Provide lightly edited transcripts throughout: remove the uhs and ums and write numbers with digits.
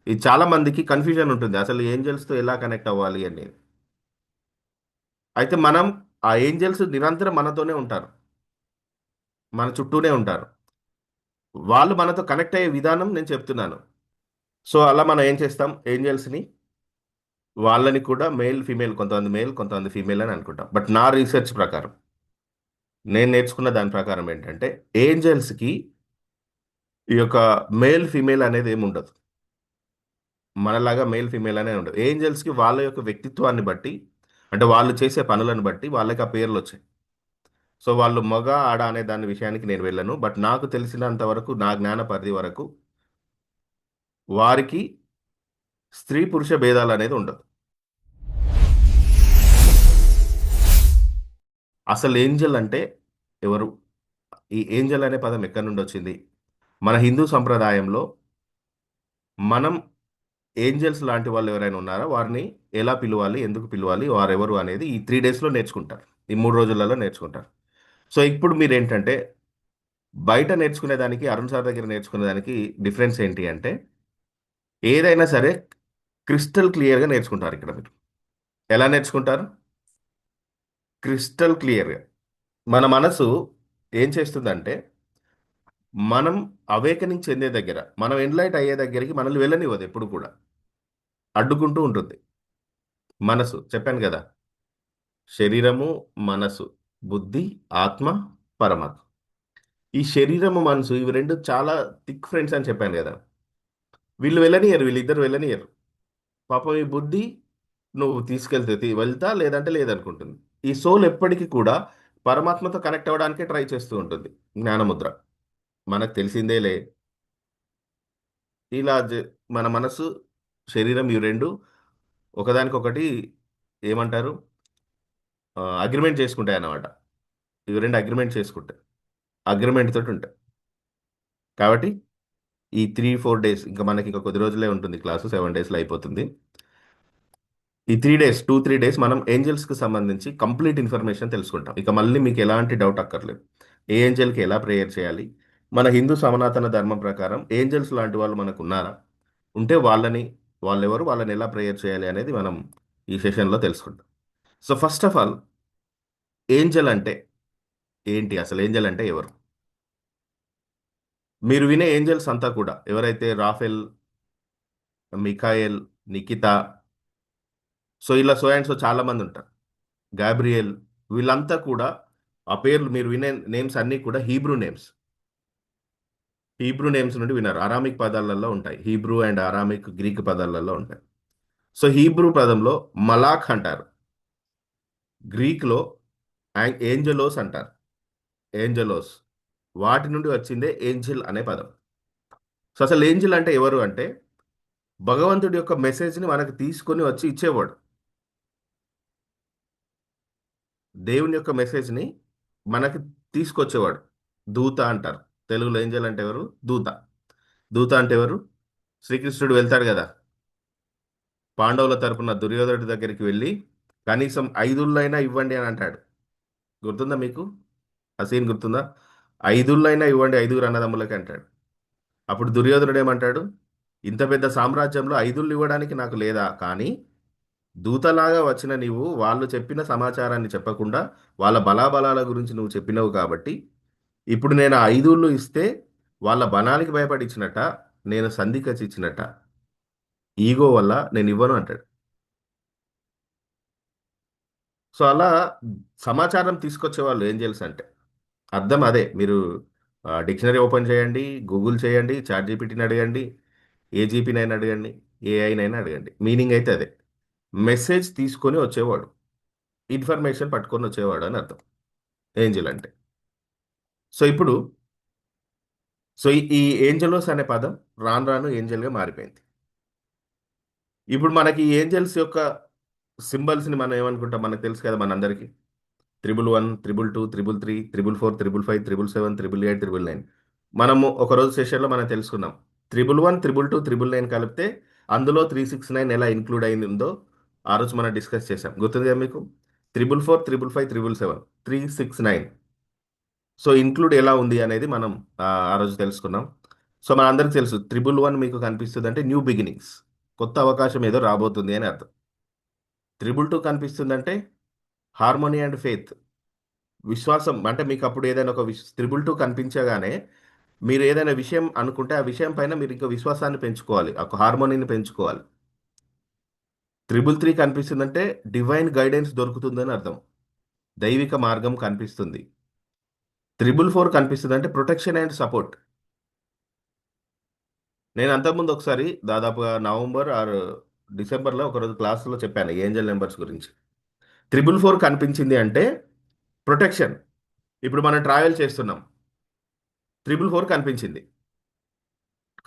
ఇది చాలా మందికి కన్‌ఫ్యూజన్ ఉంటుంది. అసలు ఏంజెల్స్‌తో ఎలా కనెక్ట్ అవ్వాలి అనేది. అయితే మనం ఆ ఏంజెల్స్ నిరంతరం మనతోనే ఉంటారు. మన చుట్టూనే ఉంటారు. వాళ్ళు మనతో కనెక్ట్ అయ్యే విధానం నేను చెప్తున్నాను. సో, అలా మనం ఏం చేస్తాం ఏంజెల్స్‌ని వాళ్ళని కూడా మేల్, ఫీమేల్ కొంతమంది మేల్, కొంతమంది ఫీమేల్ అని అనుకుంటాం. బట్ నా రీసెర్చ్ ప్రకారం, నేను నేర్చుకున్న దాని ప్రకారం ఏంటంటే, ఏంజెల్స్‌కి ఈ యొక్క మేల్, ఫీమేల్ అనేది ఏముండదు. మనలాగా మేల్, ఫీమేల్ అనే ఉండదు. ఏంజెల్స్‌కి వాళ్ళ యొక్క వ్యక్తిత్వాన్ని బట్టి, అంటే వాళ్ళు చేసే పనులను బట్టి వాళ్ళకి ఆ పేర్లొచ్చాయి. సో, వాళ్ళు మగ, ఆడ అనే దాని విషయానికి నేను వెళ్ళను. బట్ నాకు తెలిసినంత వరకు, నా జ్ఞాన పరిధి వరకు వారికి స్త్రీ, పురుష భేదాలనేది ఉండదు. అసలు ఏంజెల్ అంటే ఎవరు? ఈ ఏంజెల్ అనే పదం ఎక్కడి నుండొచ్చింది? మన హిందూ సంప్రదాయంలో మనం ఏంజెల్స్ లాంటి వాళ్ళు ఎవరైనా ఉన్నారా? వారిని ఎలా పిలవాలి? ఎందుకు పిలవాలి? వారెవరు? అనేది ఈ 3 డేస్‌లో నేర్చుకుంటారు. ఈ 3 రోజులలో నేర్చుకుంటారు. సో, ఇప్పుడు మీరేంటంటే బయట నేర్చుకునే దానికి, అరుణ్ సార్ దగ్గర నేర్చుకునే దానికి డిఫరెన్స్ ఏంటి అంటే, ఏదైనా సరే క్రిస్టల్ క్లియర్‌గా నేర్చుకుంటారిక్కడ మీరు. ఎలా నేర్చుకుంటారు? క్రిస్టల్ క్లియర్‌గా. మన మనసు ఏం చేస్తుందంటే, మనం అవేకెనింగ్ చెందే దగ్గర, మనం ఎన్‌లైట్ అయ్యే దగ్గరికి మనల్ని వెళ్ళనివ్వదు ఎప్పుడు కూడా. అడ్డుకుంటూ ఉంటుంది. మనసు చెప్పాను గదా! శరీరము, మనసు, బుద్ధి, ఆత్మ, పరమాత్మ. ఈ శరీరము, మనసు ఇవి 2 చాలా థిక్ ఫ్రెండ్స్ అని చెప్పాను గదా! వీళ్ళు వెళ్ళనియ్యరు. వీళ్ళిద్దరు వెళ్ళనియ్యరు. పాపం ఈ బుద్ధి నువ్వు తీసుకెళ్తే వెళ్తా లేదంటే లేదనుకుంటుంది. ఈ సోల్ ఎప్పటికి కూడా పరమాత్మతో కనెక్ట్ అవ్వడానికే ట్రై చేస్తూ ఉంటుంది. జ్ఞానముద్ర. మనకు తెలిసిందేలే. ఇలా మన మనసు, శరీరం ఇవి 2 ఒకదానికొకటి ఏమంటారు? అగ్రీమెంట్ చేసుకుంటాయన్నమాట. ఇవి 2 అగ్రీమెంట్ చేసుకుంటాయి. అగ్రీమెంట్ తోటుంటాయి. కాబట్టి ఈ 3, 4 డేస్ ఇంకా మనకింక కొద్ది రోజులే ఉంటుంది క్లాసు. 7 డేస్‌లో అయిపోతుంది. ఈ 3 డేస్ 2, 3 డేస్ మనం ఏంజెల్స్‌కి సంబంధించి కంప్లీట్ ఇన్ఫర్మేషన్ తెలుసుకుంటాం. ఇక మళ్ళీ మీకు ఎలాంటి డౌట్ అక్కర్లేదు. ఏ ఏంజెల్‌కి ఎలా ప్రేయర్ చేయాలి? మన హిందూ సనాతన ధర్మం ప్రకారం ఏంజెల్స్ లాంటి వాళ్ళు మనకున్నారా? ఉంటే వాళ్ళెవరు? వాళ్ళని ఎలా ప్రేయర్ చేయాలి అనేది మనం ఈ సెషన్‌లో తెలుసుకుందాం. So, first of all Angel అంటే ఏంటి? అసలు ఏంజెల్ అంటే ఎవరు? మీరు వినే ఏంజెల్స్ అంతా కూడా ఎవరైతే రాఫెల్, మిఖాయెల్, నిఖిత, సో, ఇలా సో అండ్ సో చాలా మందుంటారు. గాబ్రియెల్ వీళ్ళంతా కూడా ఆ పేర్లు మీరు వినే నేమ్స్ అన్నీ కూడా హీబ్రూ నేమ్స్. హీబ్రూ నేమ్స్ నుండి విన్నారు. అరామిక్ పదాలలో ఉంటాయి. హీబ్రూ అండ్ అరామిక్, గ్రీక్ పదాలలో ఉంటాయి. సో, హీబ్రూ పదంలో మలాక్ అంటారు. గ్రీక్‌లో ఏంజెలోస్ అంటారు. ఏంజెలోస్. వాటి నుండి వచ్చిందే ఏంజెల్ అనే పదం. సో, అసలు ఏంజెల్ అంటే ఎవరు అంటే, భగవంతుడి యొక్క మెసేజ్‌ని మనకు తీసుకొని వచ్చి ఇచ్చేవాడు. దేవుని యొక్క మెసేజ్‌ని మనకి తీసుకొచ్చేవాడు. దూత అంటారు. తెలుగులో ఏంజెల్ అంటే ఎవరు? దూత. దూత అంటే ఎవరు? శ్రీకృష్ణుడు వెళ్తాడు గదా! పాండవుల తరపున దుర్యోధనుడి దగ్గరికి వెళ్లి, కనీసం 5 ఇవ్వండి అని అంటాడు. గుర్తుందా మీకు? ఆ సీన్ గుర్తుందా? 5 ఇవ్వండి ఐదుగురు అన్నదమ్ములకి అంటాడు. అప్పుడు దుర్యోధనుడు ఏమంటాడు? ఇంత పెద్ద సామ్రాజ్యంలో 5 ఇవ్వడానికి నాకు లేదా? కానీ దూతలాగా వచ్చిన నీవు వాళ్ళు చెప్పిన సమాచారాన్ని చెప్పకుండా, వాళ్ళ బలాబలాల గురించి నువ్వు చెప్పినవు కాబట్టి, ఇప్పుడు నేను ఆ 5 ఇస్తే వాళ్ళ బలానికి భయపడి ఇచ్చినట్టా? నేను సంధికచ్చి ఇచ్చినట్టా? ఈగో వల్ల నేనివ్వను అంటాడు. సో, అలా సమాచారం తీసుకొచ్చేవాళ్ళు ఏంజెల్స్ అంటే. అర్థం అదే. మీరు డిక్షనరీ ఓపెన్ చేయండి, గూగుల్ చేయండి, చాట్‌జీపీటీని అడగండి, ఏ జీపీనైనా అడగండి, ఏఐనైనా అడగండి. మీనింగ్ అయితే అదే. మెసేజ్ తీసుకొని వచ్చేవాడు. ఇన్ఫర్మేషన్ పట్టుకొనొచ్చేవాడు అని అర్థం. ఏంజెల్ అంటే. సో, ఇప్పుడు ఈ ఏంజెలోస్ అనే పదం రాను రాను ఏంజెల్‌గా మారిపోయింది. ఇప్పుడు మనకి ఈ ఏంజెల్స్ యొక్క సింబల్స్‌ని మనం ఏమనుకుంటాం మనకు తెలుసు కదా మనందరికీ. 111, 222, 333, 444, 555, 777, 888, 999. మనము ఒకరోజు సెషన్‌లో మనం తెలుసుకున్నాం. 111, 222, 999 కలిపితే అందులో 369 ఎలా ఇంక్లూడ్ అయిందో ఆ రోజు మనం డిస్కస్ చేసాం. గుర్తుంది కదా మీకు? 444, 555, 777, 369. సో, ఇంక్లూడ్ ఎలా ఉంది అనేది మనం ఆ రోజు తెలుసుకున్నాం. సో మనందరికి తెలుసు త్రిబుల్ వన్ మీకు కనిపిస్తుంది అంటే న్యూ బిగినింగ్స్, కొత్త అవకాశం ఏదో రాబోతుంది అని అర్థం. త్రిబుల్ టూ కనిపిస్తుందంటే హార్మోనీ అండ్ ఫెయిత్, విశ్వాసం. అంటే మీకు అప్పుడు ఏదైనా ఒక త్రిబుల్ టూ కనిపించగానే మీరు ఏదైనా విషయం అనుకుంటే ఆ విషయం పైన మీరు ఇంకా విశ్వాసాన్ని పెంచుకోవాలి, ఒక హార్మోనీని పెంచుకోవాలి. త్రిబుల్ త్రీ కనిపిస్తుందంటే డివైన్ గైడెన్స్ దొరుకుతుందని అర్థం, దైవిక మార్గం కనిపిస్తుంది. త్రిబుల్ ఫోర్ కనిపిస్తుంది అంటే ప్రొటెక్షన్ అండ్ సపోర్ట్. నేను అంతకుముందు ఒకసారి దాదాపుగా నవంబర్ ఆర్ డిసెంబర్లో ఒకరోజు క్లాసులో చెప్పాను ఏంజల్ నెంబర్స్ గురించి. త్రిబుల్ ఫోర్ కనిపించింది అంటే ప్రొటెక్షన్. ఇప్పుడు మనం ట్రావెల్ చేస్తున్నాం, త్రిబుల్ ఫోర్ కనిపించింది.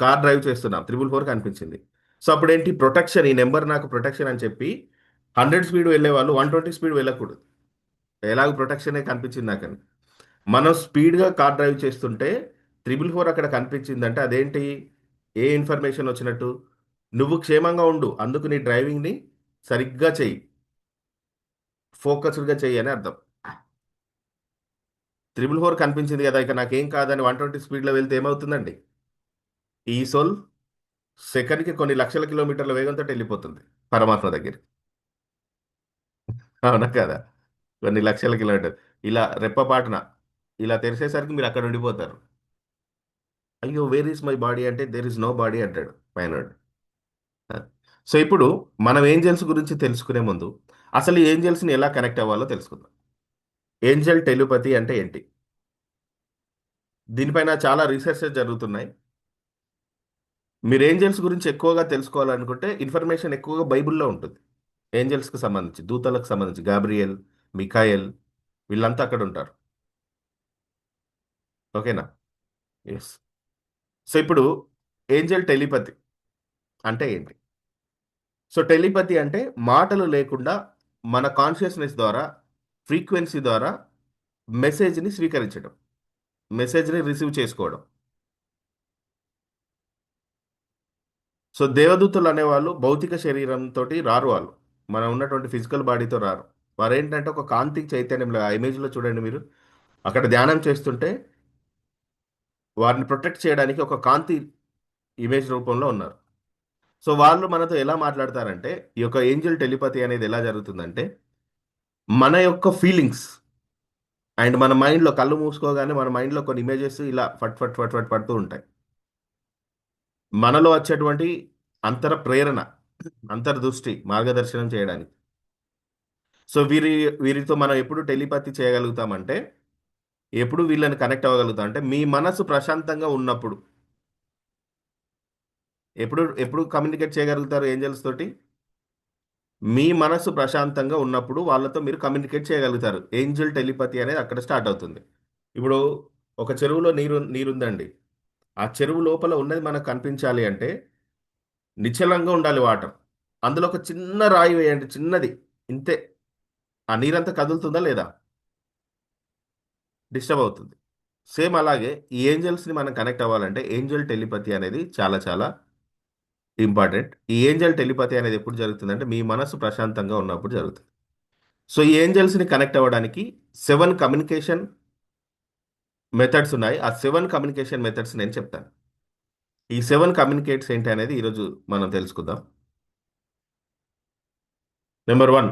కార్ డ్రైవ్ చేస్తున్నాం, త్రిబుల్ ఫోర్ కనిపించింది. సో అప్పుడు ఏంటి ప్రొటెక్షన్, ఈ నెంబర్ నాకు ప్రొటెక్షన్ అని చెప్పి 100 స్పీడ్ వెళ్ళే వాళ్ళు 120 స్పీడ్ వెళ్ళకూడదు. ఎలాగో ప్రొటెక్షనే కనిపించింది నాకని. మనం స్పీడ్గా కార్ డ్రైవ్ చేస్తుంటే త్రిబుల్ ఫోర్ అక్కడ కనిపించిందంటే అదేంటి, ఏ ఇన్ఫర్మేషన్ వచ్చినట్టు, నువ్వు క్షేమంగా ఉండు అందుకు నీ డ్రైవింగ్ని సరిగ్గా చెయ్యి, ఫోకస్డ్గా చెయ్యి అని అర్థం. త్రిబుల్ ఫోర్ కనిపించింది కదా ఇక నాకేం కాదని 120 స్పీడ్లో వెళ్తే ఏమవుతుందండి, ఈ సోల్ సెకండ్కి కొన్ని లక్షల కిలోమీటర్ల వేగంతో వెళ్ళిపోతుంది పరమాత్మ దగ్గర. అవునా కదా, కొన్ని లక్షల కిలోమీటర్, ఇలా రెప్పపాటున ఇలా తెరిసేసరికి మీరు అక్కడ ఉండిపోతారు. అయ్యో వేర్ ఈస్ మై బాడీ అంటే దేర్ ఇస్ నో బాడీ అంటాడు పైనోడు. సో ఇప్పుడు మనం ఏంజల్స్ గురించి తెలుసుకునే ముందు అసలు ఈ ఏంజల్స్ని ఎలా కనెక్ట్ అవ్వాలో తెలుసుకుందాం. ఏంజల్ టెలిపతి అంటే ఏంటి, దీనిపైన చాలా రీసెర్చెస్ జరుగుతున్నాయి. మీరు ఏంజల్స్ గురించి ఎక్కువగా తెలుసుకోవాలనుకుంటే ఇన్ఫర్మేషన్ ఎక్కువగా బైబిల్లో ఉంటుంది. ఏంజల్స్కి సంబంధించి, దూతలకు సంబంధించి గాబ్రియల్, మిఖాయల్, వీళ్ళంతా అక్కడ ఉంటారు. ఓకేనా. ఎస్. సో ఇప్పుడు ఏంజల్ టెలిపతి అంటే ఏంటి. సో టెలిపతి అంటే మాటలు లేకుండా మన కాన్షియస్నెస్ ద్వారా, ఫ్రీక్వెన్సీ ద్వారా మెసేజ్ని స్వీకరించడం, మెసేజ్ని రిసీవ్ చేసుకోవడం. సో దేవదూతలు అనేవాళ్ళు భౌతిక శరీరంతో రారు, వాళ్ళు మనం ఉన్నటువంటి ఫిజికల్ బాడీతో రారు. వారు ఏంటంటే ఒక కాంతి చైతన్యంలో, ఆ ఇమేజ్లో చూడండి మీరు, అక్కడ ధ్యానం చేస్తుంటే వారిని ప్రొటెక్ట్ చేయడానికి ఒక కాంతి ఇమేజ్ రూపంలో ఉన్నారు. సో వాళ్ళు మనతో ఎలా మాట్లాడతారంటే, ఈ యొక్క ఏంజల్ టెలిపతి అనేది ఎలా జరుగుతుందంటే మన యొక్క ఫీలింగ్స్ అండ్ మన మైండ్లో కళ్ళు మూసుకోగానే మన మైండ్లో కొన్ని ఇమేజెస్ ఇలా ఫట్ ఫట్ ఫట్ ఫట్ పడుతూ ఉంటాయి. మనలో వచ్చేటువంటి అంతర ప్రేరణ, అంతర్దృష్టి, మార్గదర్శనం చేయడానికి. సో వీరితో మనం ఎప్పుడు టెలిపతి చేయగలుగుతామంటే, ఎప్పుడు వీళ్ళని కనెక్ట్ అవ్వగలుగుతాం అంటే మీ మనసు ప్రశాంతంగా ఉన్నప్పుడు. ఎప్పుడు ఎప్పుడు కమ్యూనికేట్ చేయగలుగుతారు ఏంజల్స్ తోటి, మీ మనసు ప్రశాంతంగా ఉన్నప్పుడు వాళ్ళతో మీరు కమ్యూనికేట్ చేయగలుగుతారు. ఏంజల్ టెలిపతి అనేది అక్కడ స్టార్ట్ అవుతుంది. ఇప్పుడు ఒక చెరువులో నీరుందండి, ఆ చెరువు లోపల ఉన్నది మనకు కనిపించాలి అంటే నిశ్చలంగా ఉండాలి వాటర్. అందులో ఒక చిన్న రాయి వేయండి, చిన్నది, ఇంతే, ఆ నీరంతా కదులుతుందా లేదా, డిస్టర్బ్ అవుతుంది. సేమ్ అలాగే ఈ ఏంజల్స్ని మనం కనెక్ట్ అవ్వాలంటే ఏంజల్ టెలిపతి అనేది చాలా చాలా ఇంపార్టెంట్. ఈ ఏంజల్ టెలిపతి అనేది ఎప్పుడు జరుగుతుందంటే మీ మనసు ప్రశాంతంగా ఉన్నప్పుడు జరుగుతుంది. సో ఈ ఏంజల్స్ని కనెక్ట్ అవ్వడానికి 7 కమ్యూనికేషన్ మెథడ్స్ ఉన్నాయి. ఆ 7 కమ్యూనికేషన్ మెథడ్స్ నేను చెప్తాను. ఈ 7 కమ్యూనికేట్స్ ఏంటి అనేది ఈరోజు మనం తెలుసుకుందాం. నెంబర్ 1,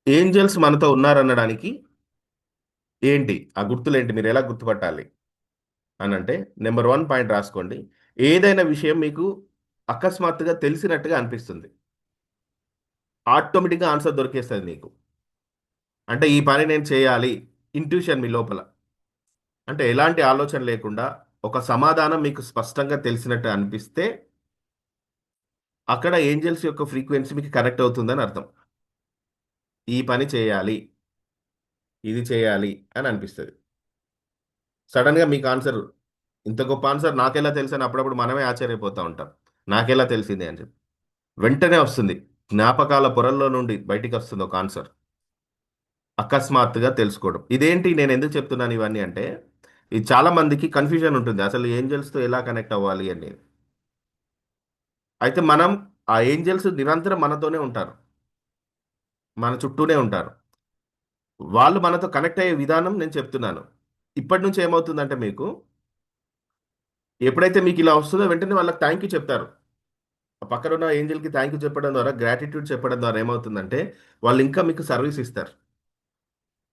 ఏంజల్స్ మనతో ఉన్నారనడానికి ఏంటి, ఆ గుర్తులేంటి, మీరు ఎలా గుర్తుపట్టాలి అని అంటే నెంబర్ 1 పాయింట్ రాసుకోండి. ఏదైనా విషయం మీకు అకస్మాత్తుగా తెలిసినట్టుగా అనిపిస్తుంది, ఆటోమేటిక్గా ఆన్సర్ దొరికేస్తుంది మీకు. అంటే ఈ పని నేను చేయాలి, ఇంట్యూషన్ మీ లోపల, అంటే ఎలాంటి ఆలోచన లేకుండా ఒక సమాధానం మీకు స్పష్టంగా తెలిసినట్టు అనిపిస్తే అక్కడ ఏంజల్స్ యొక్క ఫ్రీక్వెన్సీ మీకు కనెక్ట్ అవుతుందని అర్థం. ఈ పని చేయాలి, ఇది చేయాలి అని అనిపిస్తుంది. సడన్గా మీకు ఆన్సర్, ఇంత గొప్ప ఆన్సర్ నాకెలా తెలుసు అని అప్పుడప్పుడు మనమే ఆశ్చర్యపోతూ ఉంటాం, నాకెలా తెలిసింది అని చెప్పి. వెంటనే వస్తుంది, జ్ఞాపకాల పొరల్లో నుండి బయటికి వస్తుంది ఒక ఆన్సర్, అకస్మాత్తుగా తెలుసుకోవడం. ఇదేంటి, నేను ఎందుకు చెప్తున్నాను ఇవన్నీ అంటే, ఇది చాలా మందికి కన్ఫ్యూజన్ ఉంటుంది అసలు ఏంజల్స్తో ఎలా కనెక్ట్ అవ్వాలి అనేది. అయితే మనం, ఆ ఏంజల్స్ నిరంతరం మనతోనే ఉంటారు, మన చుట్టూనే ఉంటారు. వాళ్ళు మనతో కనెక్ట్ అయ్యే విధానం నేను చెప్తున్నాను. ఇప్పటి నుంచి ఏమవుతుందంటే మీకు ఎప్పుడైతే మీకు ఇలా వస్తుందో వెంటనే వాళ్ళకి థ్యాంక్ యూ చెప్తారు. ఆ పక్కన ఉన్న ఏంజెల్కి థ్యాంక్ యూ చెప్పడం ద్వారా, గ్రాటిట్యూడ్ చెప్పడం ద్వారా ఏమవుతుందంటే వాళ్ళు ఇంకా మీకు సర్వీస్ ఇస్తారు.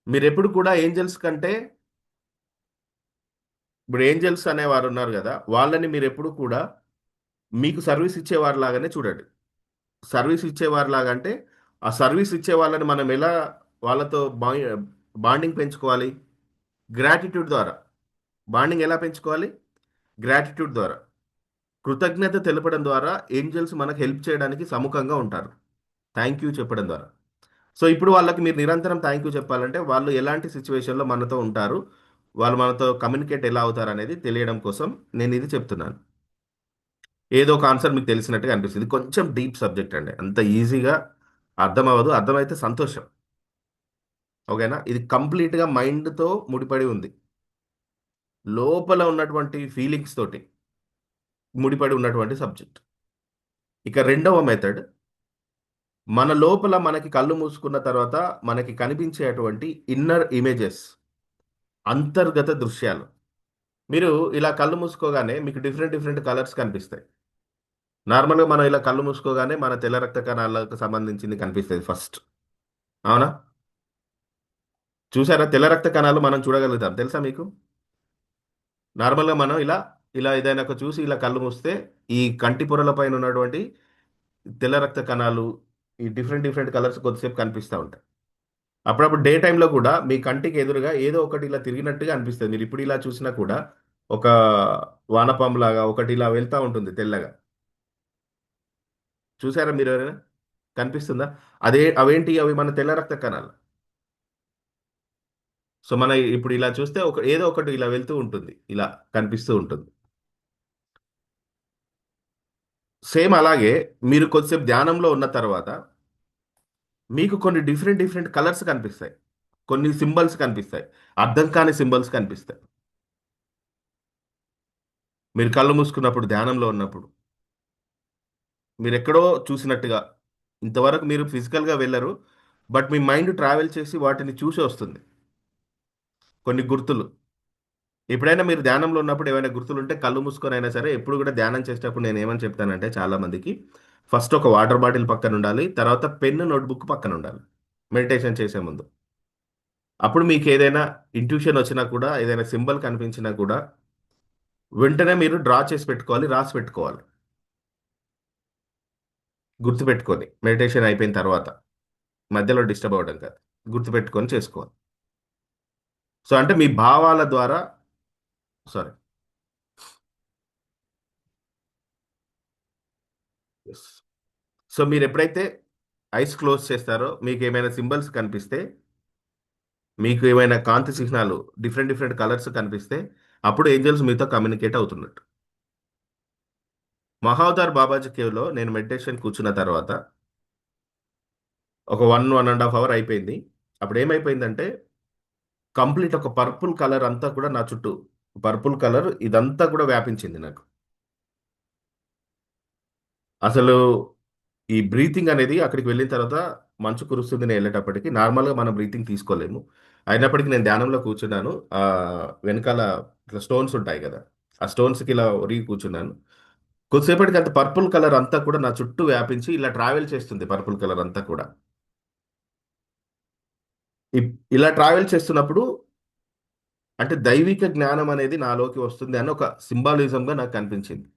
మీరు ఎప్పుడు కూడా ఏంజెల్స్ కంటే, ఇప్పుడు ఏంజెల్స్ అనేవారు ఉన్నారు కదా, వాళ్ళని మీరు ఎప్పుడు కూడా మీకు సర్వీస్ ఇచ్చేవారు లాగానే చూడండి. సర్వీస్ ఇచ్చేవారు లాగా అంటే ఆ సర్వీస్ ఇచ్చే వాళ్ళని మనం ఎలా వాళ్ళతో బాండింగ్ పెంచుకోవాలి? గ్రాటిట్యూడ్ ద్వారా. బాండింగ్ ఎలా పెంచుకోవాలి? గ్రాటిట్యూడ్ ద్వారా. కృతజ్ఞత తెలపడం ద్వారా ఏంజెల్స్ మనకు హెల్ప్ చేయడానికి సముఖంగా ఉంటారు. థ్యాంక్ యూ చెప్పడం ద్వారా. సో ఇప్పుడు వాళ్ళకి మీరు నిరంతరం థ్యాంక్ యూ చెప్పాలంటే వాళ్ళు ఎలాంటి సిచ్యువేషన్లో మనతో ఉంటారు, వాళ్ళు మనతో కమ్యూనికేట్ ఎలా అవుతారు అనేది తెలియడం కోసం నేను ఇది చెప్తున్నాను. ఏదో ఒక ఆన్సర్ మీకు తెలిసినట్టుగా అనిపిస్తుంది. కొంచెం డీప్ సబ్జెక్ట్ అండి. అంత ఈజీగా అర్థం అవ్వదు. అర్థమైతే సంతోషం. ఓకేనా? ఇది కంప్లీట్‌గా మైండ్‌తో ముడిపడి ఉంది. లోపల ఉన్నటువంటి ఫీలింగ్స్ తోటి ముడిపడి ఉన్నటువంటి సబ్జెక్ట్. ఇక రెండవ మెథడ్, మన లోపల మనకి కళ్ళు మూసుకున్న తర్వాత మనకి కనిపించేటువంటి ఇన్నర్ ఇమేజెస్, అంతర్గత దృశ్యాలు. మీరు ఇలా కళ్ళు మూసుకోగానే మీకు డిఫరెంట్ డిఫరెంట్ కలర్స్ కనిపిస్తాయి. నార్మల్‌గా మనం ఇలా కళ్ళు మూసుకోగానే మన తెల్ల రక్త కణాలకు సంబంధించింది కనిపిస్తది ఫస్ట్. అవునా? చూసారా? తెల్ల రక్త కణాలు మనం చూడగలుగుతాం. తెలుసా మీకు? నార్మల్‌గా మనం ఇలా ఏదైనా ఒక చూసి ఇలా కళ్ళు మూస్తే ఈ కంటి పొరల పైన ఉన్నటువంటి తెల్ల రక్త కణాలు ఈ డిఫరెంట్ డిఫరెంట్ కలర్స్ కొద్దిసేపు కనిపిస్తా ఉంటాయి. అప్పుడప్పుడు డే టైమ్‌లో కూడా మీ కంటికి ఎదురుగా ఏదో ఒకటి ఇలా తిరిగినట్టుగా అనిపిస్తది. మీరు ఇప్పుడు ఇలా చూసినా కూడా ఒక వానపాములాగా ఒకటి ఇలా వెళ్తా ఉంటుంది తెల్లగా. చూసారా మీరెవరైనా? కనిపిస్తుందా? అవేంటి? అవి మన తెల్ల రక్త కణాలు. సో, మన ఇప్పుడు ఇలా చూస్తే ఏదో ఒకటి ఇలా వెళ్తూ ఉంటుంది. ఇలా కనిపిస్తూ ఉంటుంది. సేమ్ అలాగే మీరు కొద్దిసేపు ధ్యానంలో ఉన్న తర్వాత మీకు కొన్ని డిఫరెంట్ డిఫరెంట్ కలర్స్ కనిపిస్తాయి. కొన్ని సింబల్స్ కనిపిస్తాయి. అర్థం కాని సింబల్స్ కనిపిస్తాయి. మీరు కళ్ళు మూసుకున్నప్పుడు ధ్యానంలో ఉన్నప్పుడు. మీరెక్కడో చూసినట్టుగా. ఇంతవరకు మీరు ఫిజికల్‌గా వెళ్లరు. బట్ మీ మైండ్ ట్రావెల్ చేసి వాటిని చూసి వస్తుంది. కొన్ని గుర్తులు. ఎప్పుడైనా మీరు ధ్యానంలో ఉన్నప్పుడు ఏవైనా గుర్తులుంటే కళ్ళు మూసుకొనైనా సరే ఎప్పుడు కూడా ధ్యానం చేసేటప్పుడు నేనేమని చెప్తానంటే చాలా మందికి, ఫస్ట్ ఒక వాటర్ బాటిల్ పక్కనుండాలి. తర్వాత పెన్, నోట్‌బుక్ పక్కనుండాలి. మెడిటేషన్ చేసే ముందు. అప్పుడు మీకేదైనా ఇంట్యూషన్ వచ్చినా కూడా, ఏదైనా సింబల్ కనిపించినా కూడా, వెంటనే మీరు డ్రా చేసి పెట్టుకోవాలి. రాసి పెట్టుకోవాలి. గుర్తుపెట్టుకొని. మెడిటేషన్ అయిపోయిన తర్వాత. మధ్యలో డిస్టర్బ్ అవ్వడం కాదు. గుర్తుపెట్టుకొని చేసుకోవాలి. సో, అంటే మీ భావాల ద్వారా సారీ. యెస్. సో, మీరెప్పుడైతే ఐస్ క్లోజ్ చేస్తారో, మీకేమైనా సింబల్స్ కనిపిస్తే, మీకు ఏమైనా కాంతి చిహ్నాలు డిఫరెంట్, డిఫరెంట్ కలర్స్ కనిపిస్తే, అప్పుడు ఏంజెల్స్ మీతో కమ్యూనికేట్ అవుతున్నట్టు. మహావతార్ బాబాజీ కేవ్‌లో నేను మెడిటేషన్ కూర్చున్న తర్వాత, ఒక 1 ½ అవర్ అయిపోయింది. అప్పుడేమైపోయిందంటే, కంప్లీట్ ఒక పర్పుల్ కలర్ అంతా కూడా నా చుట్టూ, పర్పుల్ కలర్ ఇదంతా కూడా వ్యాపించింది నాకు. అసలు ఈ బ్రీతింగ్ అనేది అక్కడికి వెళ్ళిన తర్వాత మంచు కురుస్తుంది నేనెళ్ళేటప్పటికి. నార్మల్‌గా మనం బ్రీతింగ్ తీసుకోలేము. అయినప్పటికీ నేను ధ్యానంలో కూర్చున్నాను. వెనకాల ఇట్లా స్టోన్స్ ఉంటాయి గదా! ఆ స్టోన్స్‌కి ఇలా ఒరిగి కూర్చున్నాను. కొద్దిసేపటికి అంత పర్పుల్ కలర్ అంతా కూడా నా చుట్టూ వ్యాపించి ఇలా ట్రావెల్ చేస్తుంది పర్పుల్ కలర్ అంతా కూడా. ఇలా ట్రావెల్ చేస్తున్నప్పుడు అంటే దైవిక జ్ఞానం అనేది నాలోకి వస్తుంది అని ఒక సింబాలిజంగా నాకు కనిపించింది.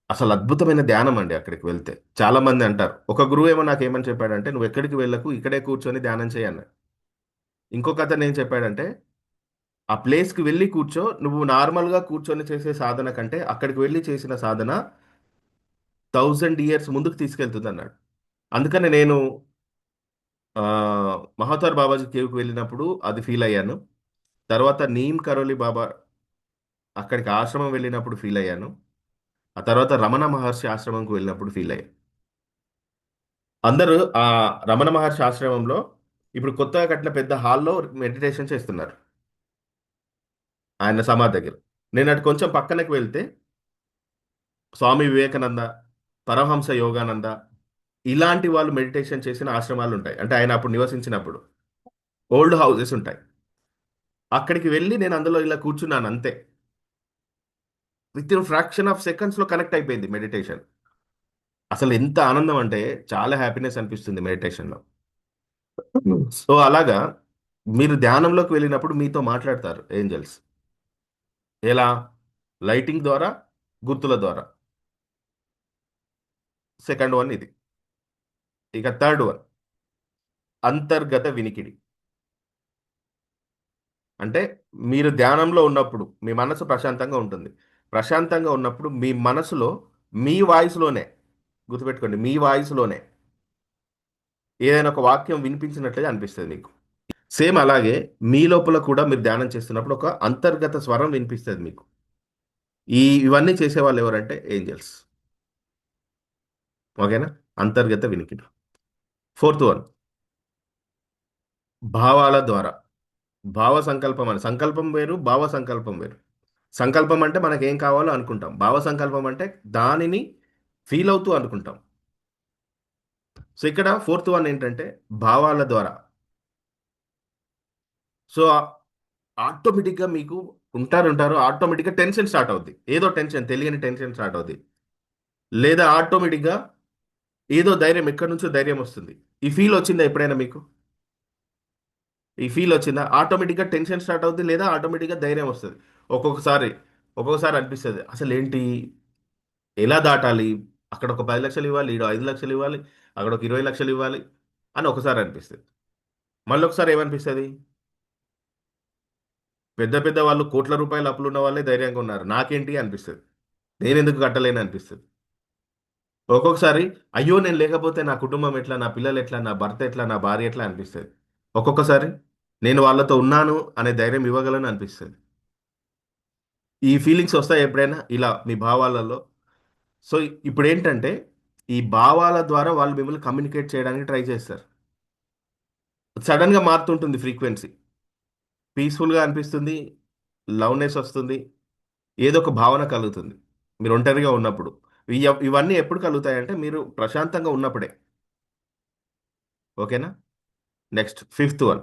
అసలు అద్భుతమైన ధ్యానం అండి అక్కడికి వెళ్తే. చాలా మంది అంటారు. ఒక గురువేమో నాకేమని చెప్పాడంటే, "నువ్వెక్కడికి వెళ్ళకు, ఇక్కడే కూర్చొని ధ్యానం చెయ్యి" అన్నాడు. ఇంకొక అతనేం చెప్పాడంటే, "ఆ ప్లేస్‌కి వెళ్లి కూర్చో. నువ్వు నార్మల్‌గా కూర్చొని చేసే సాధన కంటే, అక్కడికి వెళ్లి చేసిన సాధన 1000 ఇయర్స్ ముందుకు తీసుకెళ్తుందన్నాడు." అందుకని నేను మహాత్వార్ బాబాజీ కేవ్‌కి వెళ్ళినప్పుడు అది ఫీల్ అయ్యాను. తర్వాత నీమ్ కరోలి బాబా అక్కడికి ఆశ్రమం వెళ్ళినప్పుడు ఫీల్ అయ్యాను. ఆ తర్వాత రమణ మహర్షి ఆశ్రమంకి వెళ్ళినప్పుడు ఫీల్ అయ్యాను. అందరూ రమణ మహర్షి ఆశ్రమంలో ఇప్పుడు కొత్తగా కట్టిన పెద్ద హాల్‌లో మెడిటేషన్ చేస్తున్నారు. ఆయన సమాధి దగ్గర. నేను అటు కొంచెం పక్కనకి వెళ్తే స్వామి వివేకానంద, పరమహంస యోగానంద ఇలాంటి వాళ్ళు మెడిటేషన్ చేసిన ఆశ్రమాలుంటాయి. అంటే ఆయన అప్పుడు నివసించినప్పుడు. ఓల్డ్ హౌసెస్ ఉంటాయి. అక్కడికి వెళ్లి నేను అందులో ఇలా కూర్చున్నాను అంతే. విత్ ఇన్ ఫ్రాక్షన్ ఆఫ్ సెకండ్స్లో కనెక్ట్ అయిపోయింది మెడిటేషన్. అసలు ఎంత ఆనందం అంటే చాలా హ్యాపీనెస్ అనిపిస్తుంది మెడిటేషన్లో. సో అలాగా మీరు ధ్యానంలోకి వెళ్ళినప్పుడు మీతో మాట్లాడతారు ఏంజల్స్. ఎలా? లైటింగ్ ద్వారా, గుర్తుల ద్వారా. సెకండ్ వన్ ఇది. ఇక థర్డ్ వన్ అంతర్గత వినికిడి. అంటే మీరు ధ్యానంలో ఉన్నప్పుడు మీ మనసు ప్రశాంతంగా ఉంటుంది. ప్రశాంతంగా ఉన్నప్పుడు మీ మనసులో మీ వాయిస్‌లోనే, గుర్తుపెట్టుకోండి, మీ వాయిస్‌లోనే ఏదైనా ఒక వాక్యం వినిపించినట్లుగా అనిపిస్తది మీకు. సేమ్ అలాగే మీ లోపల కూడా మీరు ధ్యానం చేస్తున్నప్పుడు ఒక అంతర్గత స్వరం వినిపిస్తది మీకు. ఇవన్నీ చేసేవాళ్ళు ఎవరంటే ఏంజెల్స్. ఓకేనా? అంతర్గత వినికిడి. ఫోర్త్ వన్ భావాల ద్వారా. భావ సంకల్పం అని. సంకల్పం వేరు, భావ సంకల్పం వేరు. సంకల్పం అంటే మనకేం కావాలో అనుకుంటాం. భావ సంకల్పం అంటే దానిని ఫీల్ అవుతూ అనుకుంటాం. సో, ఇక్కడ ఫోర్త్ వన్ ఏంటంటే భావాల ద్వారా. సో, ఆటోమేటిక్‌గా మీకు ఉంటారు. ఆటోమేటిక్‌గా టెన్షన్ స్టార్ట్ అవుద్ది. ఏదో టెన్షన్, తెలియని టెన్షన్ స్టార్ట్ అవుద్ది. లేదా ఆటోమేటిక్‌గా ఏదో ధైర్యం, ఎక్కడి నుంచో ధైర్యం వస్తుంది. ఈ ఫీల్ వచ్చిందా ఎప్పుడైనా మీకు? ఈ ఫీల్ వచ్చిందా? ఆటోమేటిక్‌గా టెన్షన్ స్టార్ట్ అవుద్ది. లేదా ఆటోమేటిక్‌గా ధైర్యం వస్తది. ఒక్కొక్కసారి, ఒక్కొక్కసారి అనిపిస్తది. అసలేంటి? ఎలా దాటాలి? అక్కడ ఒక 10,00,000 ఇవ్వాలి. ఈడ 5,00,000 ఇవ్వాలి. అక్కడ ఒక 20,00,000 ఇవ్వాలి అని ఒకసారి అనిపిస్తది. మళ్ళొకసారి ఏమనిపిస్తది? పెద్ద పెద్ద వాళ్ళు కోట్ల రూపాయల అప్పులున్న వాళ్ళే ధైర్యంగా ఉన్నారు. నాకేంటి అనిపిస్తది. నేనెందుకు కట్టలేను అనిపిస్తది. ఒక్కొక్కసారి అయ్యో! నేను లేకపోతే నా కుటుంబం ఎట్లా? నా పిల్లలెట్లా? నా భర్త ఎట్లా? నా భార్య ఎట్లా? అనిపిస్తది. ఒక్కొక్కసారి నేను వాళ్ళతో ఉన్నాను అనే ధైర్యం ఇవ్వగలను అనిపిస్తది. ఈ ఫీలింగ్స్ వస్తాయా ఎప్పుడైనా ఇలా మీ భావాలలో? సో, ఇప్పుడేంటంటే ఈ భావాల ద్వారా వాళ్ళు మిమ్మల్ని కమ్యూనికేట్ చేయడానికి ట్రై చేస్తారు. సడెన్‌గా మారుతుంటుంది ఫ్రీక్వెన్సీ. పీస్‌ఫుల్‌గా అనిపిస్తుంది. లవ్‌నెస్ వస్తుంది. ఏదో ఒక భావన కలుగుతుంది. మీరు ఒంటరిగా ఉన్నప్పుడు. ఇవన్నీ ఎప్పుడు కలుగుతాయంటే మీరు ప్రశాంతంగా ఉన్నప్పుడే. ఓకేనా? Next fifth one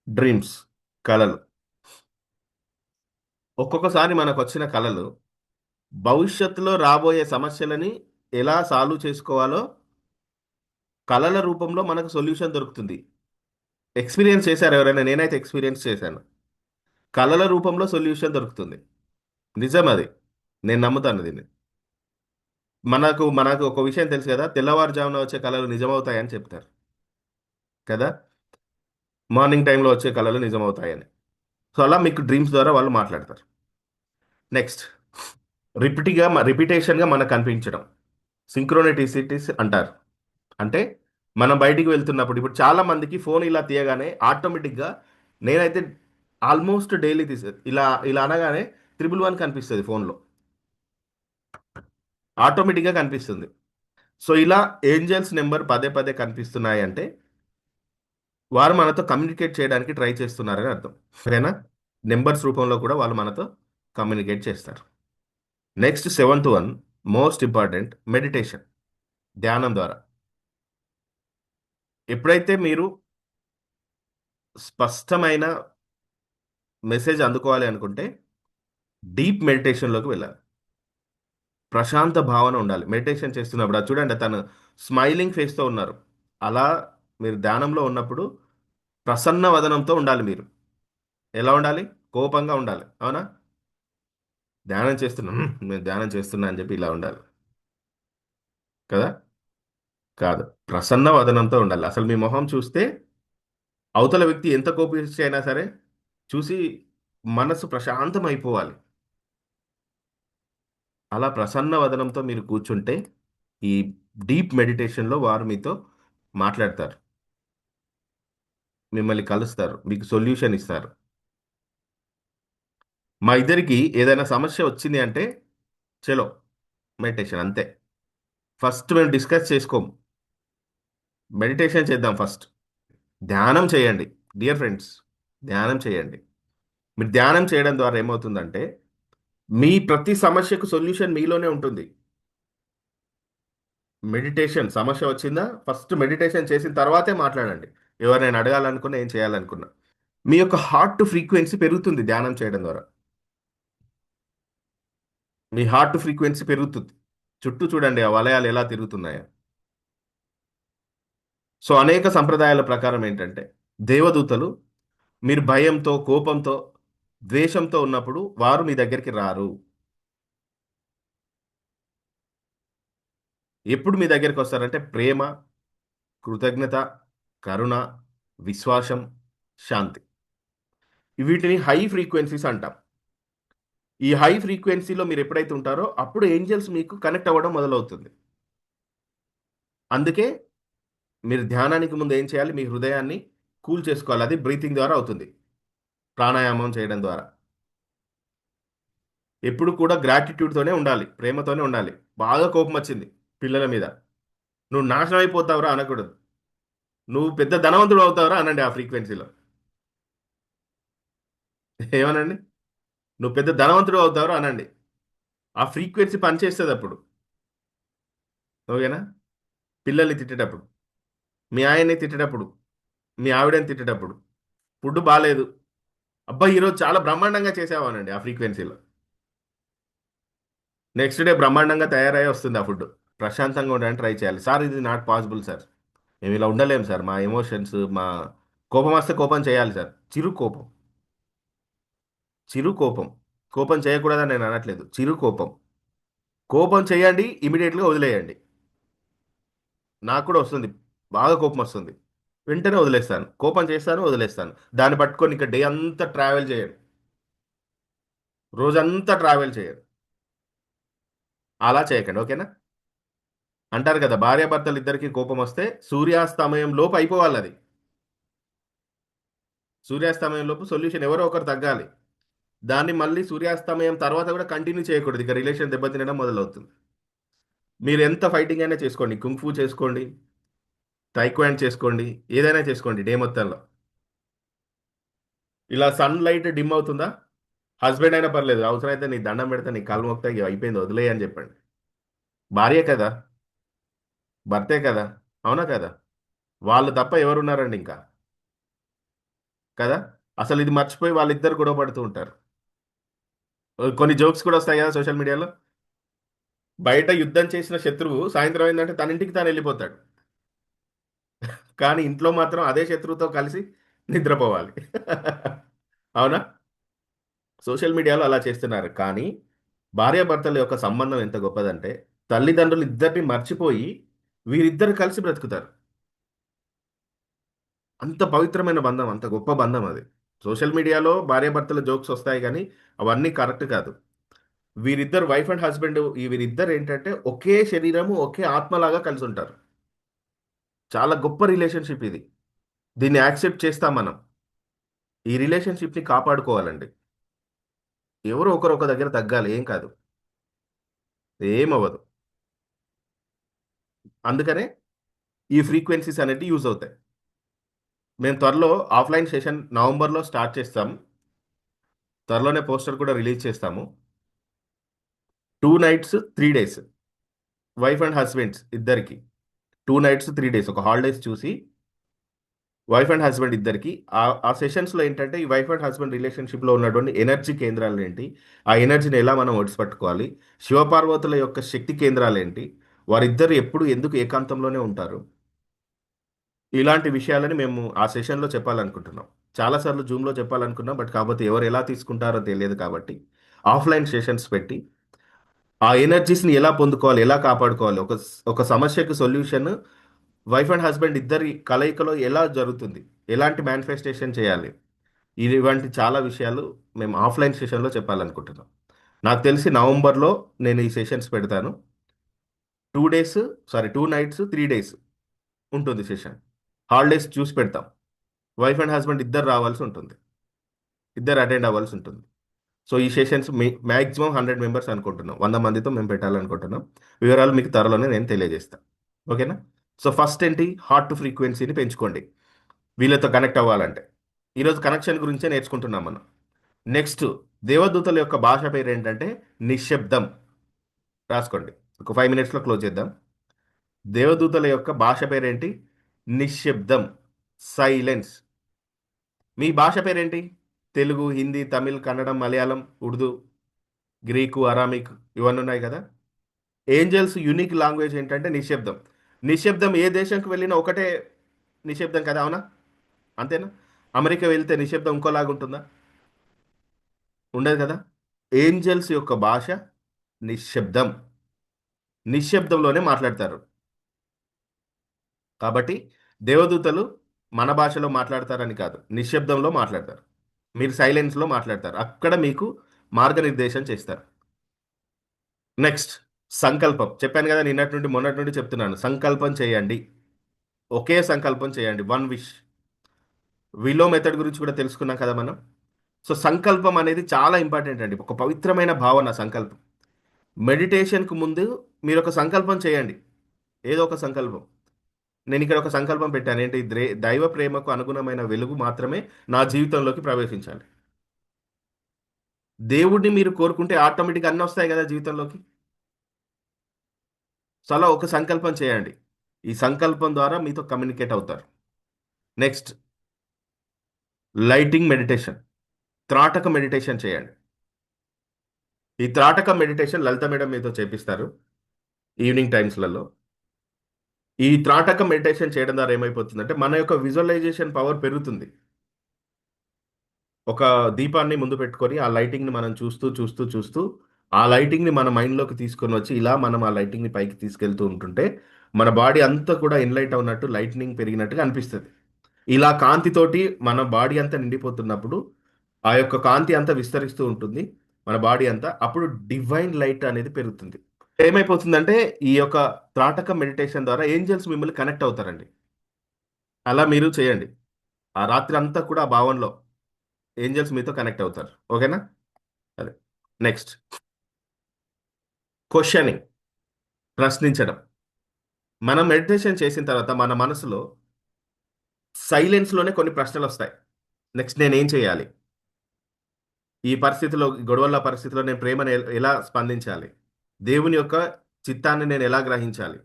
dreams. కలలు. ఒక్కొక్కసారి మనకొచ్చిన కలలు భవిష్యత్తులో రాబోయే సమస్యలని ఎలా సాల్వ్ చేసుకోవాలో కలల రూపంలో మనకు సొల్యూషన్ దొరుకుతుంది. ఎక్స్‌పీరియన్స్ చేసారా ఎవరైనా? నేనైతే ఎక్స్‌పీరియన్స్ చేశాను. కలల రూపంలో సొల్యూషన్ దొరుకుతుంది. నిజమది. నేను నమ్ముతాను దీన్ని. మనకు ఒక విషయం తెలుసు గదా! తెల్లవారుజామున వచ్చే కలలు నిజమవుతాయని చెప్తారు. కదా! మార్నింగ్ టైమ్‌లో వచ్చే కలలు నిజమవుతాయని. సో, అలా మీకు డ్రీమ్స్ ద్వారా వాళ్ళు మాట్లాడతారు. నెక్స్ట్ రిపిటేషన్‌గా మనకు కనిపించడం. సింక్రోనిటిసిటీస్ అంటారు. అంటే మనం బయటికి వెళ్తున్నప్పుడు ఇప్పుడు చాలా మందికి ఫోన్ ఇలా తీయగానే ఆటోమేటిక్‌గా నేనైతే ఆల్మోస్ట్ డైలీ ఇలా ఇలా అనగానే 111 కనిపిస్తది ఫోన్‌లో. ఆటోమేటిక్‌గా కనిపిస్తుంది. సో, ఇలా ఏంజెల్స్ నంబర్ పదే పదే కనిపిస్తున్నాయంటే వారు మనతో కమ్యూనికేట్ చేయడానికి ట్రై చేస్తున్నారని అర్థం. సరేనా? నంబర్స్ రూపంలో కూడా వాళ్ళు మనతో కమ్యూనికేట్ చేస్తారు. Next seventh one most important meditation. ధ్యానం ద్వారా. ఎప్పుడైతే మీరు స్పష్టమైన మెసేజ్ అందుకోవాలి అనుకుంటే డీప్ మెడిటేషన్‌లోకి వెళ్ళాలి. ప్రశాంత భావన ఉండాలి. మెడిటేషన్ చేస్తున్నప్పుడు అది చూడండి తను స్మైలింగ్ ఫేస్‌తో ఉన్నారు. అలా మీరు ధ్యానంలో ఉన్నప్పుడు ప్రసన్న వదనంతో ఉండాలి మీరు. ఎలా ఉండాలి? కోపంగా ఉండాలి. అవునా? ధ్యానం చేస్తున్నా. నేను ధ్యానం చేస్తున్నా అని చెప్పి ఇలా ఉండాలి. కదా! కాదు. ప్రసన్న వదనంతో ఉండాలి. అసలు మీ మొహం చూస్తే అవతల వ్యక్తి ఎంత కోపిష్టి అయినా సరే చూసి మనసు ప్రశాంతం అయిపోవాలి. అలా ప్రసన్న వదనంతో మీరు కూర్చుంటే ఈ డీప్ మెడిటేషన్‌లో వారు మీతో మాట్లాడతారు. మిమ్మల్ని కలుస్తారు. మీకు సొల్యూషన్ ఇస్తారు. మా ఇద్దరికి ఏదైనా సమస్య వచ్చింది అంటే చలో మెడిటేషన్ అంతే. ఫస్ట్ మేము డిస్కస్ చేసుకోము. మెడిటేషన్ చేద్దాం ఫస్ట్. ధ్యానం చేయండి. డియర్ ఫ్రెండ్స్, ధ్యానం చేయండి. మీరు ధ్యానం చేయడం ద్వారా ఏమవుతుందంటే, మీ ప్రతి సమస్యకు సొల్యూషన్ మీలోనే ఉంటుంది. మెడిటేషన్ సమస్య వచ్చిందా? ఫస్ట్ మెడిటేషన్ చేసిన తర్వాతే మాట్లాడండి. ఎవరినైనా అడగాలనుకున్నా, ఏం చేయాలనుకున్నా. మీ యొక్క హార్ట్ ఫ్రీక్వెన్సీ పెరుగుతుంది ధ్యానం చేయడం ద్వారా. మీ హార్ట్ ఫ్రీక్వెన్సీ పెరుగుతుంది. చుట్టూ చూడండి ఆ వలయాలు ఎలా తిరుగుతున్నాయో. సో అనేక సంప్రదాయాల ప్రకారం ఏంటంటే దేవదూతలు మీరు భయంతో, కోపంతో, ద్వేషంతో ఉన్నప్పుడు వారు మీ దగ్గరికి రారు. ఎప్పుడు మీ దగ్గరికి వస్తారంటే ప్రేమ, కృతజ్ఞత, కరుణ, విశ్వాసం, శాంతి. వీటిని హై ఫ్రీక్వెన్సీస్ అంటాం. ఈ హై ఫ్రీక్వెన్సీలో మీరు ఎప్పుడైతే ఉంటారో అప్పుడు ఏంజెల్స్ మీకు కనెక్ట్ అవ్వడం మొదలవుతుంది. అందుకే మీరు ధ్యానానికి ముందు ఏం చేయాలి? మీ హృదయాన్ని కూల్ చేసుకోవాలి. అది బ్రీతింగ్ ద్వారా అవుతుంది. ప్రాణాయామం చేయడం ద్వారా. ఎప్పుడు కూడా గ్రాటిట్యూడ్‌తోనే ఉండాలి. ప్రేమతోనే ఉండాలి. బాగా కోపమొచ్చింది పిల్లల మీద. "నువ్వు నాశనం అయిపోతావురా" అనకూడదు. "నువ్వు పెద్ద ధనవంతుడు అవుతావురా" అనండి ఆ ఫ్రీక్వెన్సీలో. ఏమనండి? "నువ్వు పెద్ద ధనవంతుడు అవుతావురా" అనండి. ఆ ఫ్రీక్వెన్సీ పనిచేస్తదప్పుడు. ఓకేనా? పిల్లల్ని తిట్టేటప్పుడు, మీ ఆయన్ని తిట్టేటప్పుడు, మీ ఆవిడని తిట్టేటప్పుడు, ఫుడ్ బాలేదు. "అబ్బా! ఈరోజు చాలా బ్రహ్మాండంగా చేశావు" అనండి ఆ ఫ్రీక్వెన్సీలో. నెక్స్ట్ డే బ్రహ్మాండంగా తయారయ్యి వస్తుంది ఆ ఫుడ్. ప్రశాంతంగా ఉండడానికి ట్రై చేయాలి. సార్ ఇది నాట్ పాసిబుల్ సార్. మేము ఇలా ఉండలేము సార్. మా ఎమోషన్స్, మా కోపం వస్తే కోపం చేయాలి సార్. చిరు కోపం. చిరు కోపం. కోపం చేయకూడదని నేను అనట్లేదు. చిరు కోపం. కోపం చేయండి. ఇమ్మీడియేట్‌గా వదిలేయండి. నాకు కూడా వస్తుంది. బాగా కోపం వస్తుంది. వెంటనే వదిలేస్తాను. కోపం చేస్తాను, వదిలేస్తాను. దాన్ని పట్టుకొని ఇక డే అంతా ట్రావెల్ చేయను. రోజంతా ట్రావెల్ చేయను. అలా చేయకండి. ఓకేనా? అంటారు కదా! భార్యాభర్తలిద్దరికీ కోపమొస్తే సూర్యాస్తమయం లోపు అయిపోవాలది. సూర్యాస్తమయం లోపు సొల్యూషన్ ఎవరో ఒకరు తగ్గాలి. దాన్ని మళ్ళీ సూర్యాస్తమయం తర్వాత కూడా కంటిన్యూ చేయకూడదు. ఇక రిలేషన్ దెబ్బతినడం మొదలవుతుంది. మీరెంత ఫైటింగ్ అయినా చేసుకోండి. కుంగ్ ఫూ చేసుకోండి, తైక్వాండ్ చేసుకోండి, ఏదైనా చేసుకోండి డే మొత్తంలో. ఇలా సన్ లైట్ డిమ్ అవుతుందా? హస్బెండ్ అయినా పర్లేదు. అవసరమైతే నీకు దండం పెడతా, నీ కాళ్ళు మొక్కుతా, ఇగ అయిపోయింది వదిలేయ్ అని చెప్పండి. భార్యే కదా! భర్తే కదా! అవునా కదా! వాళ్ళు తప్ప ఎవరున్నారండి ఇంకా? కదా! అసలు ఇది మర్చిపోయి వాళ్ళిద్దరు గొడవ పడుతూ ఉంటారు. కొన్ని జోక్స్ కూడా వస్తాయి కదా సోషల్ మీడియాలో. బయట యుద్ధం చేసిన శత్రువు సాయంత్రం అయిందంటే తన ఇంటికి తానెళ్ళిపోతాడు. కానీ ఇంట్లో మాత్రం అదే శత్రువుతో కలిసి నిద్రపోవాలి. అవునా? సోషల్ మీడియాలో అలా చేస్తున్నారు. కానీ భార్యాభర్తల యొక్క సంబంధం ఎంత గొప్పదంటే తల్లిదండ్రులు ఇద్దరిని మర్చిపోయి వీరిద్దరు కలిసి బ్రతుకుతారు. అంత పవిత్రమైన బంధం. అంత గొప్ప బంధం అది. సోషల్ మీడియాలో భార్యాభర్తల జోక్స్ వస్తాయి గానీ అవన్నీ కరెక్ట్ కాదు. వీరిద్దరు వైఫ్ అండ్ హస్బెండ్ వీరిద్దరు ఏంటంటే ఒకే శరీరము, ఒకే ఆత్మలాగా కలిసుంటారు. చాలా గొప్ప రిలేషన్‌షిప్ ఇది. దీన్ని యాక్సెప్ట్ చేస్తాం మనం. ఈ రిలేషన్‌షిప్‌ని కాపాడుకోవాలండి. ఎవరో ఒకరు ఒక దగ్గర తగ్గాలి. ఏం కాదు. ఏమవ్వదు. అందుకనే ఈ ఫ్రీక్వెన్సీస్ అనేటివి యూజ్ అవుతాయి. మేము త్వరలో ఆఫ్‌లైన్ సెషన్ నవంబర్‌లో స్టార్ట్ చేస్తాం. త్వరలోనే పోస్టర్ కూడా రిలీజ్ చేస్తాము. 2 nights, 3 days. Wife and husbands ఇద్దరికి. 2 నైట్స్, 3 డేస్ ఒక హాలిడేస్ చూసి వైఫ్ అండ్ హస్బెండ్ ఇద్దరికి ఆ సెషన్స్‌లో ఏంటంటే ఈ వైఫ్ అండ్ హస్బెండ్ రిలేషన్‌షిప్‌లో ఉన్నటువంటి ఎనర్జీ కేంద్రాలేంటి? ఆ ఎనర్జీని ఎలా మనం ఒడిసిపట్టుకోవాలి? శివపార్వతుల యొక్క శక్తి కేంద్రాలేంటి? వారిద్దరు ఎప్పుడు ఎందుకు ఏకాంతంలోనే ఉంటారు? ఇలాంటి విషయాలని మేము ఆ సెషన్‌లో చెప్పాలనుకుంటున్నాం. చాలా సార్లు జూమ్‌లో చెప్పాలనుకున్నాం. బట్ కాపోతే ఎవరు ఎలా తీసుకుంటారో తెలియదు కాబట్టి ఆఫ్‌లైన్ సెషన్స్ పెట్టి ఆ ఎనర్జీస్‌ని ఎలా పొందుకోవాలి? ఎలా కాపాడుకోవాలి? ఒక సమస్యకు సొల్యూషన్ వైఫ్ అండ్ హస్బెండ్ ఇద్దరి కలయికలో ఎలా జరుగుతుంది? ఎలాంటి మేనిఫెస్టేషన్ చేయాలి? ఇవంటి చాలా విషయాలు మేము ఆఫ్‌లైన్ సెషన్‌లో చెప్పాలనుకుంటున్నాం. నాకు తెలిసి నవంబర్‌లో నేను ఈ సెషన్స్ పెడతాను. 2 డేస్ 2 నైట్స్, 3 డేస్ ఉంటుంది సెషన్. హాలిడేస్ చూసి పెడతాం. వైఫ్ అండ్ హస్బెండ్ ఇద్దరు రావాల్సి ఉంటుంది. ఇద్దరు అటెండ్ అవ్వాల్సి ఉంటుంది. సో, ఈ సెషన్స్ మాక్సిమం 100 మెంబర్స్ అనుకుంటున్నాం. 100 మందితో మేము పెట్టాలనుకుంటున్నాం. వివరాలు మీకు త్వరలోనే నేను తెలియజేస్తా. ఓకేనా? సో, ఫస్ట్ ఏంటి? హార్ట్ ఫ్రీక్వెన్సీని పెంచుకోండి. వీళ్ళతో కనెక్ట్ అవ్వాలంటే. ఈరోజు కనెక్షన్ గురించే నేర్చుకుంటున్నాం మనం. నెక్స్ట్ దేవదూతల యొక్క భాష పేరేంటంటే నిశ్శబ్దం. రాసుకోండి. ఒక 5 మినిట్స్‌లో క్లోజ్ చేద్దాం. దేవదూతల యొక్క భాష పేరేంటి? నిశ్శబ్దం. సైలెన్స్. మీ భాష పేరేంటి? తెలుగు, హిందీ, తమిళ్, కన్నడం, మలయాళం, ఉర్దూ. గ్రీకు, అరామిక్ ఇవన్నీ ఉన్నాయి కదా. ఏంజల్స్ యూనిక్ లాంగ్వేజ్ ఏంటంటే నిశ్శబ్దం. నిశ్శబ్దం ఏ దేశంకి వెళ్ళినా ఒకటే నిశ్శబ్దం కదా, అవునా? అంతేనా? అమెరికా వెళ్తే నిశ్శబ్దం ఇంకోలాగా ఉంటుందా? ఉండదు కదా. ఏంజల్స్ యొక్క భాష నిశ్శబ్దం. నిశ్శబ్దంలోనే మాట్లాడతారు. కాబట్టి దేవదూతలు మన భాషలో మాట్లాడతారని కాదు, నిశ్శబ్దంలో మాట్లాడతారు. మీరు సైలెన్స్లో మాట్లాడతారు, అక్కడ మీకు మార్గనిర్దేశం చేస్తారు. నెక్స్ట్, సంకల్పం. చెప్పాను కదా, నిన్నటి నుండి మొన్నటి నుండి చెప్తున్నాను, సంకల్పం చేయండి. ఒకే సంకల్పం చేయండి, వన్ విష్. విలో మెథడ్ గురించి కూడా తెలుసుకున్నాం కదా మనం. సో సంకల్పం అనేది చాలా ఇంపార్టెంట్ అండి, ఒక పవిత్రమైన భావన సంకల్పం. మెడిటేషన్కు ముందు మీరు ఒక సంకల్పం చేయండి, ఏదో ఒక సంకల్పం. నేను ఇక్కడ ఒక సంకల్పం పెట్టాను, ఏంటి? దైవ ప్రేమకు అనుగుణమైన వెలుగు మాత్రమే నా జీవితంలోకి ప్రవేశించాలి. దేవుడిని మీరు కోరుకుంటే ఆటోమేటిక్గా అన్నీ వస్తాయి కదా జీవితంలోకి. సో అలా ఒక సంకల్పం చేయండి. ఈ సంకల్పం ద్వారా మీతో కమ్యూనికేట్ అవుతారు. Next, lighting meditation. త్రాటక మెడిటేషన్ చేయండి. ఈ త్రాటక మెడిటేషన్ లలిత మేడం మీతో చేపిస్తారు ఈవినింగ్ టైమ్స్లలో. ఈ త్రాటక మెడిటేషన్ చేయడం ద్వారా ఏమైపోతుందంటే మన యొక్క విజువలైజేషన్ పవర్ పెరుగుతుంది. ఒక దీపాన్ని ముందు పెట్టుకొని ఆ లైటింగ్ని మనం చూస్తూ చూస్తూ చూస్తూ ఆ లైటింగ్ని మన మైండ్లోకి తీసుకొని వచ్చి ఇలా మనం ఆ లైటింగ్ని పైకి తీసుకెళ్తూ ఉంటుంటే మన బాడీ అంతా కూడా ఎన్లైట్ అవునట్టు, లైట్నింగ్ పెరిగినట్టుగా అనిపిస్తుంది. ఇలా కాంతితోటి మన బాడీ అంతా నిండిపోతున్నప్పుడు ఆ యొక్క కాంతి అంతా విస్తరిస్తూ ఉంటుంది మన బాడీ అంతా, అప్పుడు డివైన్ లైట్ అనేది పెరుగుతుంది. ఏమైపోతుందంటే ఈ యొక్క త్రాటక మెడిటేషన్ ద్వారా ఏంజల్స్ మిమ్మల్ని కనెక్ట్ అవుతారండి. అలా మీరు చేయండి. ఆ రాత్రి అంతా కూడా ఆ భావనలో ఏంజల్స్ మీతో కనెక్ట్ అవుతారు. ఓకేనా? అదే. Next, questioning. ప్రశ్నించడం. మనం మెడిటేషన్ చేసిన తర్వాత మన మనసులో సైలెన్స్లోనే కొన్ని ప్రశ్నలు వస్తాయి. నెక్స్ట్ నేనేం చేయాలి? ఈ పరిస్థితిలో, గొడవల పరిస్థితిలో నేను ప్రేమను ఎలా స్పందించాలి? దేవుని యొక్క చిత్తాన్ని నేను ఎలా గ్రహించాలి?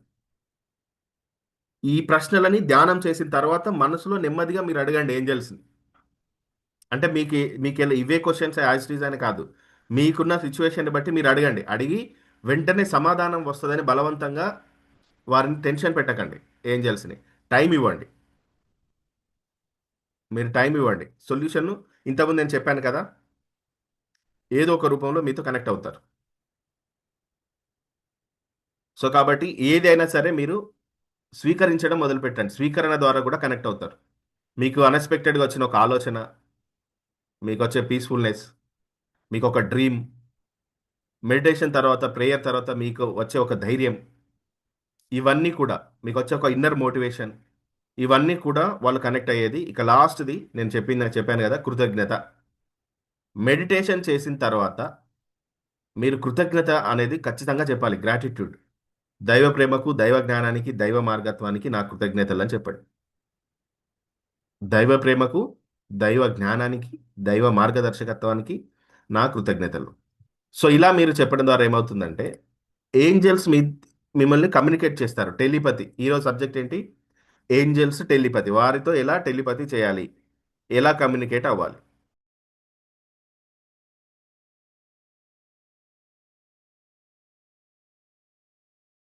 ఈ ప్రశ్నలని ధ్యానం చేసిన తర్వాత మనసులో నెమ్మదిగా మీరు అడగండి ఏంజల్స్ని. అంటే మీకు ఇవే క్వశ్చన్స్ యాజ్ ఇట్ ఈజ్ అని కాదు. మీకున్న సిచ్యువేషన్ బట్టి మీరు అడగండి. అడిగి వెంటనే సమాధానం వస్తుందని బలవంతంగా వారిని టెన్షన్ పెట్టకండి. ఏంజల్స్ని టైం ఇవ్వండి. మీరు టైం ఇవ్వండి. సొల్యూషన్ ఇంతకుముందు నేను చెప్పాను కదా, ఏదో ఒక రూపంలో మీతో కనెక్ట్ అవుతారు. సో కాబట్టి ఏదైనా సరే మీరు స్వీకరించడం మొదలుపెట్టండి. స్వీకరణ ద్వారా కూడా కనెక్ట్ అవుతారు. మీకు అన్ఎక్స్పెక్టెడ్గా వచ్చిన ఒక ఆలోచన, మీకు వచ్చే పీస్ఫుల్నెస్, మీకు ఒక డ్రీమ్, మెడిటేషన్ తర్వాత, ప్రేయర్ తర్వాత మీకు వచ్చే ఒక ధైర్యం, ఇవన్నీ కూడా మీకు వచ్చే ఒక ఇన్నర్ మోటివేషన్, ఇవన్నీ కూడా వాళ్ళు కనెక్ట్ అయ్యేది. ఇక లాస్ట్ది నేను చెప్పాను కదా, కృతజ్ఞత. మెడిటేషన్ చేసిన తర్వాత మీరు కృతజ్ఞత అనేది ఖచ్చితంగా చెప్పాలి, గ్రాటిట్యూడ్. దైవ ప్రేమకు, దైవ జ్ఞానానికి, దైవ మార్గత్వానికి నా కృతజ్ఞతలు అని చెప్పండి. దైవ ప్రేమకు, దైవ జ్ఞానానికి, దైవ మార్గదర్శకత్వానికి నా కృతజ్ఞతలు. సో ఇలా మీరు చెప్పడం ద్వారా ఏమవుతుందంటే ఏంజల్స్ మిమ్మల్ని కమ్యూనికేట్ చేస్తారు. టెలిపతి ఈరోజు సబ్జెక్ట్ ఏంటి? Angels telepathy. వారితో ఎలా టెలిపతి చేయాలి, ఎలా కమ్యూనికేట్ అవ్వాలి.